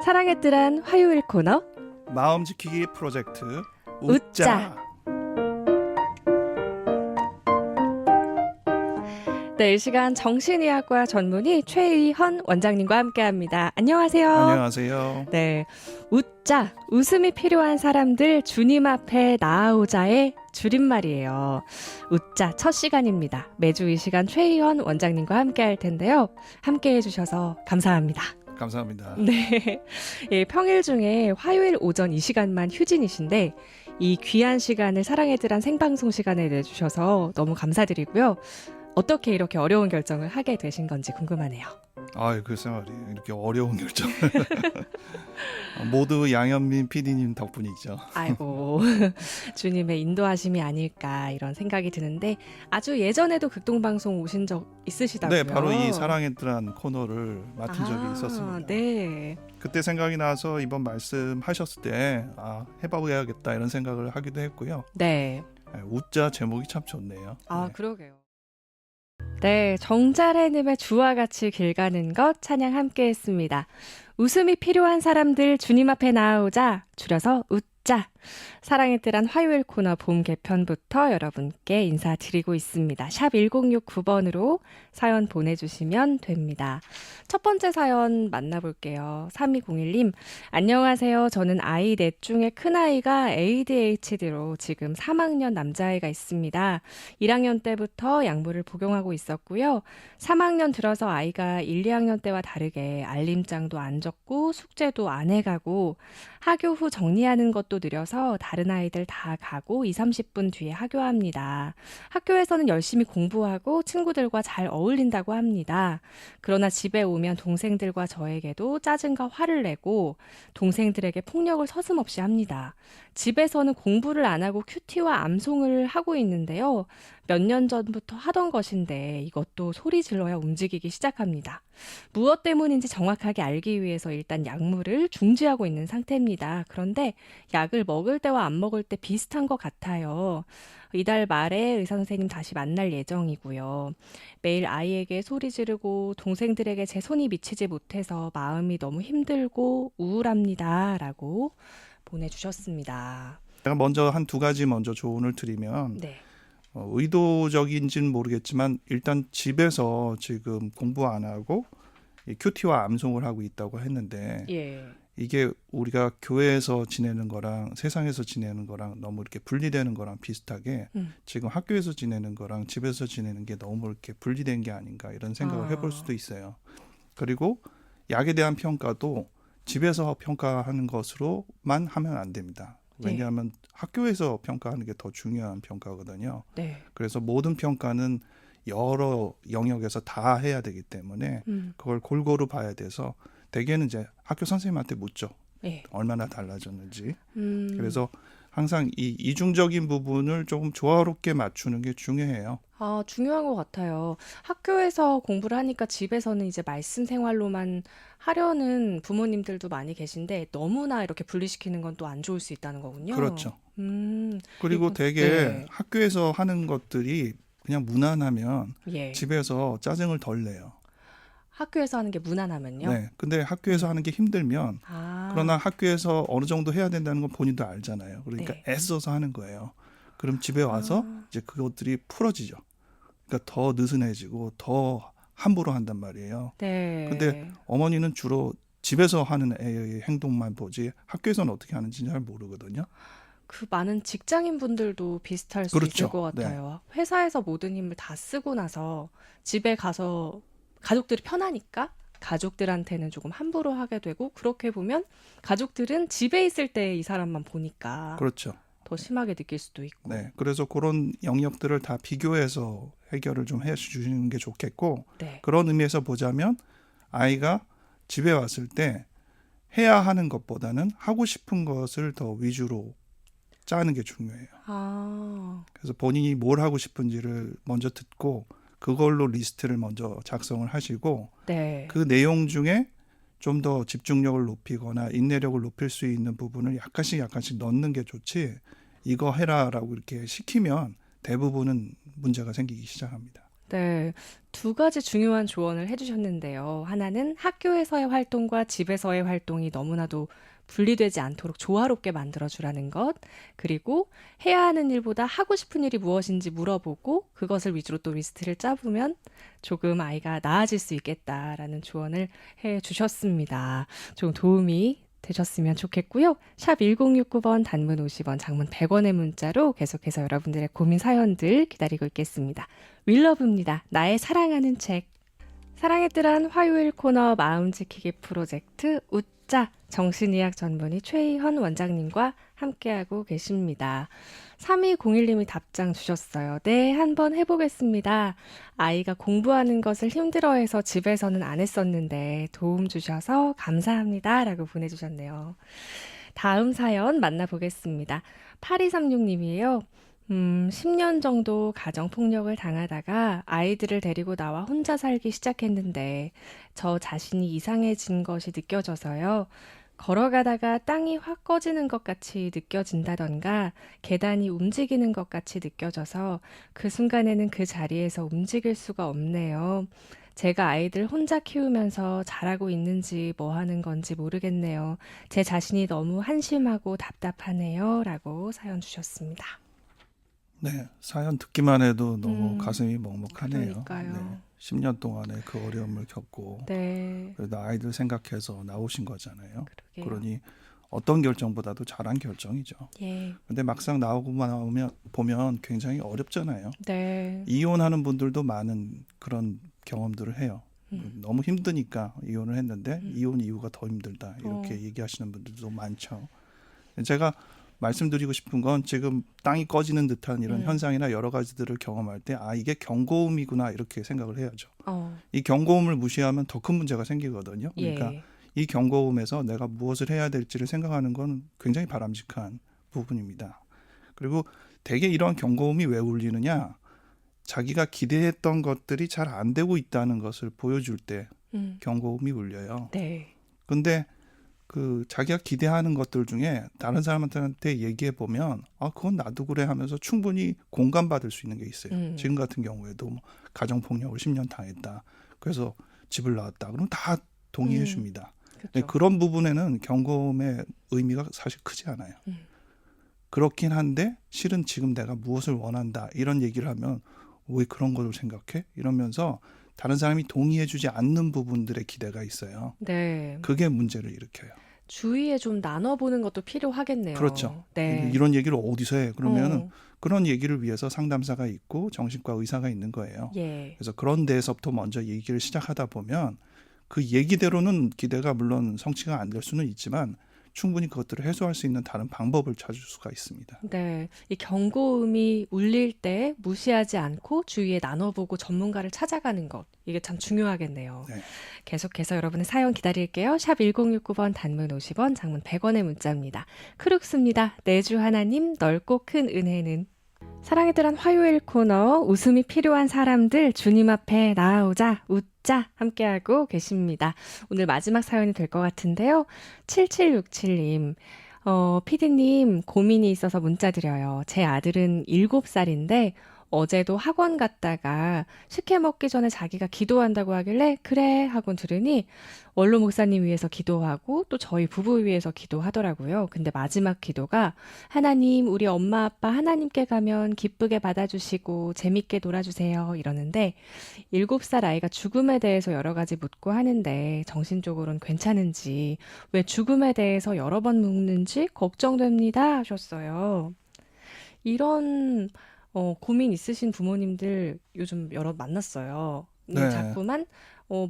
사랑했더란 화요일 코너 마음 지키기 프로젝트 웃자. 네, 이 시간 정신의학과 전문의 최의헌 원장님과 함께합니다. 안녕하세요. 안녕하세요. 네, 웃자, 웃음이 필요한 사람들 주님 앞에 나아오자의 줄임말이에요. 웃자 첫 시간입니다. 매주 이 시간 최의헌 원장님과 함께할 텐데요. 함께해 주셔서 감사합니다. 감사합니다. 네, 예, 평일 중에 화요일 오전 이 시간만 휴진이신데 이 귀한 시간을 사랑해드란 생방송 시간에 내주셔서 너무 감사드리고요. 어떻게 이렇게 어려운 결정을 하게 되신 건지 궁금하네요. 아유, 글쎄 말이에요. 이렇게 어려운 결정. 모두 양현민 PD님 덕분이죠. 아이고, 주님의 인도하심이 아닐까 이런 생각이 드는데 아주 예전에도 극동방송 오신 적 있으시다고요? 네, 바로 이 사랑했더란 코너를 맡은 적이 있었습니다. 네. 그때 생각이 나서 이번 말씀하셨을 때 해봐야겠다 이런 생각을 하기도 했고요. 네. 웃자 제목이 참 좋네요. 아, 네. 그러게요. 네, 정자래님의 주와 같이 길 가는 것 찬양 함께 했습니다. 웃음이 필요한 사람들 주님 앞에 나아오자, 줄여서 웃자. 사랑했더란 화요일 코너 봄 개편부터 여러분께 인사드리고 있습니다. 샵 1069번으로 사연 보내주시면 됩니다. 첫 번째 사연 만나볼게요. 3201님, 안녕하세요. 저는 아이 넷 중에 큰아이가 ADHD로 지금 3학년 남자아이가 있습니다. 1학년 때부터 약물을 복용하고 있었고요. 3학년 들어서 아이가 1, 2학년 때와 다르게 알림장도 안 적고 숙제도 안 해가고 학교 후 정리하는 것도 느려서 다른 아이들 다 가고 2, 30분 뒤에 하교합니다. 학교에서는 열심히 공부하고 친구들과 잘 어울린다고 합니다. 그러나 집에 오면 동생들과 저에게도 짜증과 화를 내고 동생들에게 폭력을 서슴없이 합니다. 집에서는 공부를 안 하고 큐티와 암송을 하고 있는데요. 몇 년 전부터 하던 것인데 이것도 소리 질러야 움직이기 시작합니다. 무엇 때문인지 정확하게 알기 위해서 일단 약물을 중지하고 있는 상태입니다. 그런데 약을 먹을 때와 안 먹을 때 비슷한 것 같아요. 이달 말에 의사 선생님 다시 만날 예정이고요. 매일 아이에게 소리 지르고 동생들에게 제 손이 미치지 못해서 마음이 너무 힘들고 우울합니다. 라고 보내주셨습니다. 제가 먼저 한 두 가지 먼저 조언을 드리면 네. 의도적인지는 모르겠지만 일단 집에서 지금 공부 안 하고 이 큐티와 암송을 하고 있다고 했는데 예. 이게 우리가 교회에서 지내는 거랑 세상에서 지내는 거랑 너무 이렇게 분리되는 거랑 비슷하게 지금 학교에서 지내는 거랑 집에서 지내는 게 너무 이렇게 분리된 게 아닌가 이런 생각을 해볼 수도 있어요. 그리고 약에 대한 평가도 집에서 평가하는 것으로만 하면 안 됩니다. 왜냐하면 학교에서 평가하는 게 더 중요한 평가거든요. 네. 그래서 모든 평가는 여러 영역에서 다 해야 되기 때문에 그걸 골고루 봐야 돼서 대개는 이제 학교 선생님한테 묻죠. 네. 얼마나 달라졌는지. 그래서 항상 이 이중적인 부분을 조금 조화롭게 맞추는 게 중요해요. 아, 중요한 것 같아요. 학교에서 공부를 하니까 집에서는 이제 말씀 생활로만 하려는 부모님들도 많이 계신데 너무나 이렇게 분리시키는 건 또 안 좋을 수 있다는 거군요. 그렇죠. 그리고 되게 네. 학교에서 하는 것들이 그냥 무난하면 예. 집에서 짜증을 덜 내요. 학교에서 하는 게 무난하면요? 네. 근데 학교에서 하는 게 힘들면 아, 그러나 학교에서 어느 정도 해야 된다는 건 본인도 알잖아요. 그러니까 네. 애써서 하는 거예요. 그럼 집에 와서 이제 그것들이 풀어지죠. 그러니까 더 느슨해지고 더 함부로 한단 말이에요. 네. 근데 어머니는 주로 집에서 하는 애의 행동만 보지 학교에서는 어떻게 하는지 잘 모르거든요. 그 많은 직장인 분들도 비슷할 수 그렇죠. 있을 것 같아요. 회사에서 모든 힘을 다 쓰고 나서 집에 가서 가족들이 편하니까 가족들한테는 조금 함부로 하게 되고 그렇게 보면 가족들은 집에 있을 때 이 사람만 보니까 그렇죠. 더 심하게 느낄 수도 있고. 네. 그래서 그런 영역들을 다 비교해서 해결을 좀 해 주시는 게 좋겠고 네. 그런 의미에서 보자면 아이가 집에 왔을 때 해야 하는 것보다는 하고 싶은 것을 더 위주로 짜는 게 중요해요. 아, 그래서 본인이 뭘 하고 싶은지를 먼저 듣고 그걸로 리스트를 먼저 작성을 하시고 네. 그 내용 중에 좀 더 집중력을 높이거나 인내력을 높일 수 있는 부분을 약간씩 넣는 게 좋지 이거 해라라고 이렇게 시키면 대부분은 문제가 생기기 시작합니다. 네, 두 가지 중요한 조언을 해주셨는데요. 하나는 학교에서의 활동과 집에서의 활동이 너무나도 분리되지 않도록 조화롭게 만들어주라는 것, 그리고 해야 하는 일보다 하고 싶은 일이 무엇인지 물어보고 그것을 위주로 또 리스트를 짜보면 조금 아이가 나아질 수 있겠다라는 조언을 해주셨습니다. 좀 도움이 되셨으면 좋겠고요. 샵 1069번 단문 50원, 장문 100원의 문자로 계속해서 여러분들의 고민 사연들 기다리고 있겠습니다. 윌러브입니다. 나의 사랑하는 책. 사랑의 뜰한 화요일 코너 마음 지키기 프로젝트 웃자 정신의학 전문의 최희헌 원장님과 함께하고 계십니다. 3201님이 답장 주셨어요. 네, 한번 해보겠습니다. 아이가 공부하는 것을 힘들어해서 집에서는 안 했었는데 도움 주셔서 감사합니다. 라고 보내주셨네요. 다음 사연 만나보겠습니다. 8236님이에요. 10년 정도 가정폭력을 당하다가 아이들을 데리고 나와 혼자 살기 시작했는데 저 자신이 이상해진 것이 느껴져서요. 걸어가다가 땅이 확 꺼지는 것 같이 느껴진다던가 계단이 움직이는 것 같이 느껴져서 그 순간에는 그 자리에서 움직일 수가 없네요. 제가 아이들 혼자 키우면서 잘하고 있는지 뭐 하는 건지 모르겠네요. 제 자신이 너무 한심하고 답답하네요. 라고 사연 주셨습니다. 네, 사연 듣기만 해도 너무 음, 가슴이 먹먹하네요. 그러니까요. 네, 10년 동안의 그 어려움을 겪고 네, 그래도 아이들 생각해서 나오신 거잖아요. 그러게요. 그러니 어떤 결정보다도 잘한 결정이죠. 예, 근데 막상 나오고만 나오면 보면 굉장히 어렵잖아요. 네, 이혼하는 분들도 많은 그런 경험들을 해요. 너무 힘드니까 이혼을 했는데 이혼 이후가 더 힘들다 이렇게 얘기하시는 분들도 많죠. 제가 말씀드리고 싶은 건 지금 땅이 꺼지는 듯한 이런 현상이나 여러 가지들을 경험할 때 이게 경고음이구나 이렇게 생각을 해야죠. 이 경고음을 무시하면 더 큰 문제가 생기거든요. 그러니까 예, 이 경고음에서 내가 무엇을 해야 될지를 생각하는 건 굉장히 바람직한 부분입니다. 그리고 대개 이런 경고음이 왜 울리느냐? 자기가 기대했던 것들이 잘 안 되고 있다는 것을 보여줄 때 경고음이 울려요. 네, 근데 그 자기가 기대하는 것들 중에 다른 사람한테 얘기해 보면 그건 나도 그래 하면서 충분히 공감받을 수 있는 게 있어요. 지금 같은 경우에도 뭐 가정폭력을 10년 당했다. 그래서 집을 나왔다. 그럼 다 동의해 줍니다. 근데 그렇죠. 그런 부분에는 경고음의 의미가 사실 크지 않아요. 그렇긴 한데 실은 지금 내가 무엇을 원한다 이런 얘기를 하면 왜 그런 걸 생각해? 이러면서 다른 사람이 동의해 주지 않는 부분들의 기대가 있어요. 네, 그게 문제를 일으켜요. 주위에 좀 나눠보는 것도 필요하겠네요. 그렇죠. 네, 이런 얘기를 어디서 해? 그러면은 어, 그런 얘기를 위해서 상담사가 있고 정신과 의사가 있는 거예요. 예, 그래서 그런 데에서부터 먼저 얘기를 시작하다 보면 그 얘기대로는 기대가 물론 성취가 안 될 수는 있지만 충분히 그것들을 해소할 수 있는 다른 방법을 찾을 수가 있습니다. 네, 이 경고음이 울릴 때 무시하지 않고 주위에 나눠보고 전문가를 찾아가는 것, 이게 참 중요하겠네요. 네. 계속해서 여러분의 사연 기다릴게요. 샵 1069번 단문 50원, 장문 100원의 문자입니다. 크룩스입니다. 내주 하나님 넓고 큰 은혜는. 사랑의 뜰한 화요일 코너 웃음이 필요한 사람들 주님 앞에 나아오자 웃자 함께하고 계십니다. 오늘 마지막 사연이 될 것 같은데요. 7767님 피디님 고민이 있어서 문자 드려요. 제 아들은 7살인데 어제도 학원 갔다가 식혜 먹기 전에 자기가 기도한다고 하길래 그래 하고 들으니 원로 목사님 위해서 기도하고 또 저희 부부 위해서 기도하더라고요. 근데 마지막 기도가 하나님 우리 엄마 아빠 하나님께 가면 기쁘게 받아주시고 재밌게 놀아주세요 이러는데 7살 아이가 죽음에 대해서 여러 가지 묻고 하는데 정신적으로는 괜찮은지 왜 죽음에 대해서 여러 번 묻는지 걱정됩니다 하셨어요. 이런 고민 있으신 부모님들 요즘 여러 만났어요. 네. 자꾸만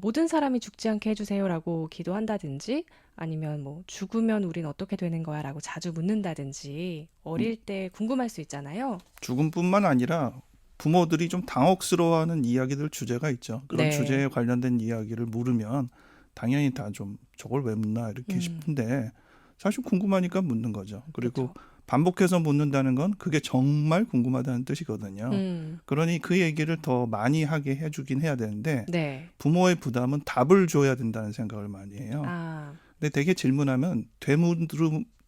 모든 사람이 죽지 않게 해주세요라고 기도한다든지 아니면 뭐 죽으면 우린 어떻게 되는 거야라고 자주 묻는다든지 어릴 때 궁금할 수 있잖아요. 죽음뿐만 아니라 부모들이 좀 당혹스러워하는 이야기들 주제가 있죠. 그런 네. 주제에 관련된 이야기를 물으면 당연히 다 좀 저걸 왜 묻나 이렇게 싶은데 사실 궁금하니까 묻는 거죠. 그리고 그렇죠. 반복해서 묻는다는 건 그게 정말 궁금하다는 뜻이거든요. 음, 그러니 그 얘기를 더 많이 하게 해주긴 해야 되는데 네. 부모의 부담은 답을 줘야 된다는 생각을 많이 해요. 아, 근데 되게 질문하면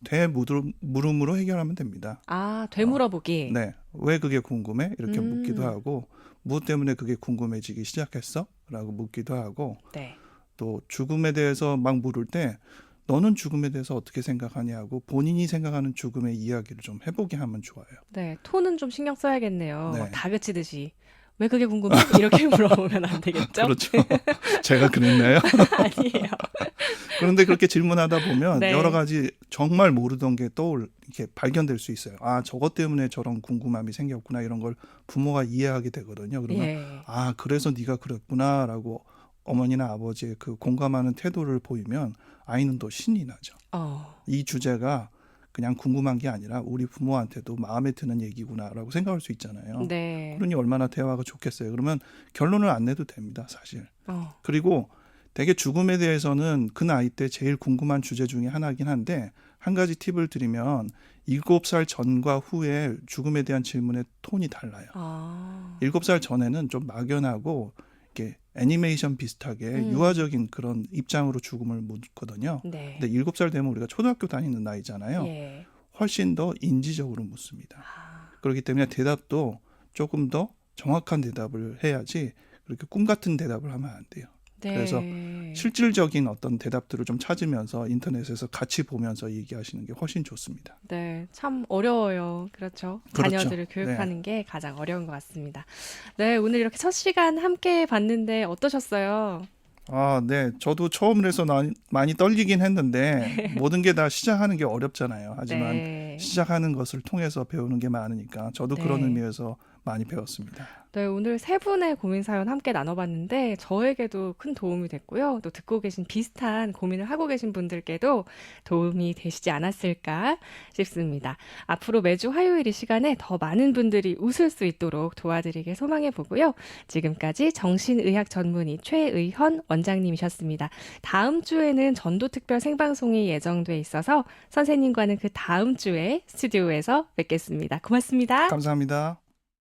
되물음으로 해결하면 됩니다. 되물어보기. 네, 왜 그게 궁금해? 이렇게 묻기도 음, 하고 무엇 때문에 그게 궁금해지기 시작했어? 라고 묻기도 하고 네. 또 죽음에 대해서 막 물을 때 너는 죽음에 대해서 어떻게 생각하냐고 본인이 생각하는 죽음의 이야기를 좀 해보게 하면 좋아요. 네, 톤은 좀 신경 써야겠네요. 네. 막 다그치듯이. 왜 그게 궁금해? 이렇게 물어보면 안 되겠죠? 그렇죠. 제가 그랬나요? 아니에요. 그런데 그렇게 질문하다 보면 네. 여러 가지 정말 모르던 게 이렇게 발견될 수 있어요. 아, 저것 때문에 저런 궁금함이 생겼구나 이런 걸 부모가 이해하게 되거든요. 그러면 예. 아, 그래서 네가 그랬구나라고 어머니나 아버지의 그 공감하는 태도를 보이면 아이는 더 신이 나죠. 이 주제가 그냥 궁금한 게 아니라 우리 부모한테도 마음에 드는 얘기구나라고 생각할 수 있잖아요. 네. 그러니 얼마나 대화가 좋겠어요. 그러면 결론을 안 내도 됩니다, 사실. 어. 그리고 되게 죽음에 대해서는 그 나이 때 제일 궁금한 주제 중에 하나긴 한데 한 가지 팁을 드리면 7살 전과 후에 죽음에 대한 질문의 톤이 달라요. 7살 전에는 좀 막연하고 이렇게 애니메이션 비슷하게 유아적인 그런 입장으로 죽음을 묻거든요. 네. 근데 7살 되면 우리가 초등학교 다니는 나이잖아요. 예. 훨씬 더 인지적으로 묻습니다. 그렇기 때문에 대답도 조금 더 정확한 대답을 해야지 그렇게 꿈 같은 대답을 하면 안 돼요. 네. 그래서 실질적인 어떤 대답들을 좀 찾으면서 인터넷에서 같이 보면서 얘기하시는 게 훨씬 좋습니다. 네, 참 어려워요. 그렇죠. 그렇죠. 자녀들을 교육하는 게 가장 어려운 것 같습니다. 네, 오늘 이렇게 첫 시간 함께 봤는데 어떠셨어요? 아, 네. 저도 처음이라서 많이 떨리긴 했는데 모든 게 다 시작하는 게 어렵잖아요. 하지만 네. 시작하는 것을 통해서 배우는 게 많으니까 저도 네. 그런 의미에서 많이 배웠습니다. 네, 오늘 세 분의 고민 사연 함께 나눠봤는데 저에게도 큰 도움이 됐고요. 또 듣고 계신 비슷한 고민을 하고 계신 분들께도 도움이 되시지 않았을까 싶습니다. 앞으로 매주 화요일 이 시간에 더 많은 분들이 웃을 수 있도록 도와드리길 소망해 보고요. 지금까지 정신의학 전문의 최의헌 원장님이셨습니다. 다음 주에는 전도특별 생방송이 예정돼 있어서 선생님과는 그 다음 주에 스튜디오에서 뵙겠습니다. 고맙습니다. 감사합니다.